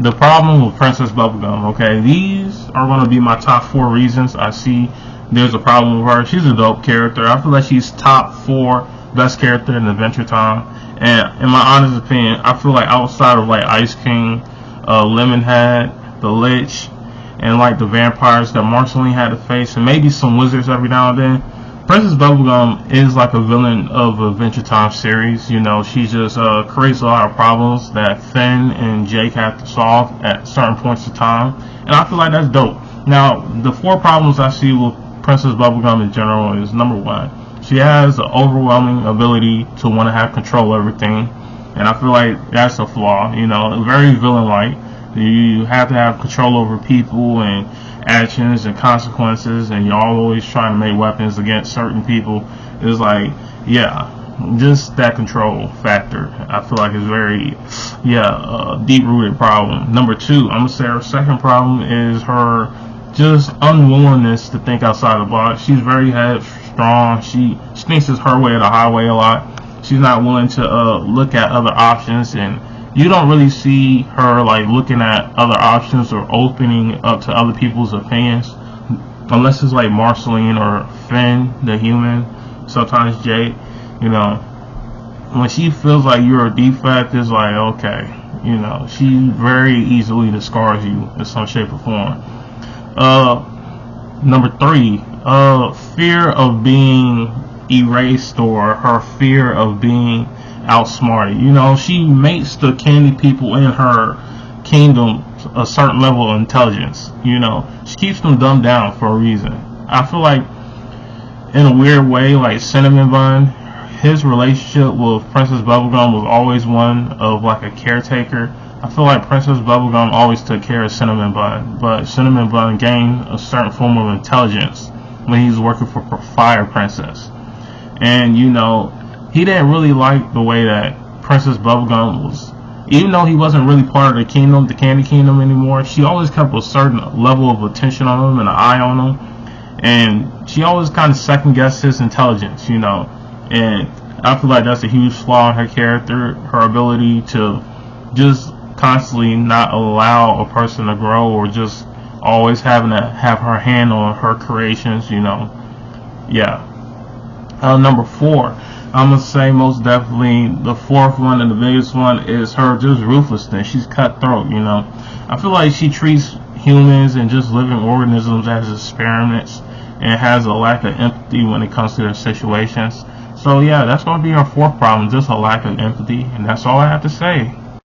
the problem with Princess Bubblegum, okay, these are going to be my top 4 reasons I see there's a problem with her. She's a dope character. I feel like she's top 4 best character in Adventure Time. And in my honest opinion, I feel like outside of like Ice King, Lemonhead, the Lich, and like the vampires that Marceline had to face, and maybe some wizards every now and then, Princess Bubblegum is like a villain of Adventure Time series. You know, she just creates a lot of problems that Finn and Jake have to solve at certain points of time, and I feel like that's dope. Now, the 4 problems I see with Princess Bubblegum in general is, number 1, she has an overwhelming ability to want to have control of everything, and I feel like that's a flaw. You know, very villain-like. You have to have control over people and actions and consequences, and you're always trying to make weapons against certain people. It's like, yeah, just that control factor, I feel like is very, deep-rooted problem. Number 2, I'm gonna say her second problem is her just unwillingness to think outside the box. She's very headstrong. She thinks it's her way or the highway a lot. She's not willing to look at other options, and you don't really see her like looking at other options or opening up to other people's opinions, unless it's like Marceline or Finn, the human, sometimes Jake. You know, when she feels like you're a defect, it's like, okay, you know, she very easily discards you in some shape or form. Number 3, fear of being erased, or her fear of being outsmarted. You know, she makes the candy people in her kingdom a certain level of intelligence. You know, she keeps them dumbed down for a reason. I feel like, in a weird way, like Cinnamon Bun, his relationship with Princess Bubblegum was always one of like a caretaker. I feel like Princess Bubblegum always took care of Cinnamon Bun, but Cinnamon Bun gained a certain form of intelligence when he was working for Fire Princess. And, you know, he didn't really like the way that Princess Bubblegum was, even though he wasn't really part of the kingdom, the Candy Kingdom anymore, she always kept a certain level of attention on him and an eye on him. And she always kind of second guessed his intelligence, you know. And I feel like that's a huge flaw in her character, her ability to just constantly not allow a person to grow, or just always having to have her hand on her creations, you know. Yeah. Number 4, I'm gonna say most definitely the 4th one and the biggest one is her just ruthlessness. She's cutthroat, you know. I feel like she treats humans and just living organisms as experiments, and has a lack of empathy when it comes to their situations. So yeah, that's gonna be her 4th problem, just a lack of empathy, and that's all I have to say.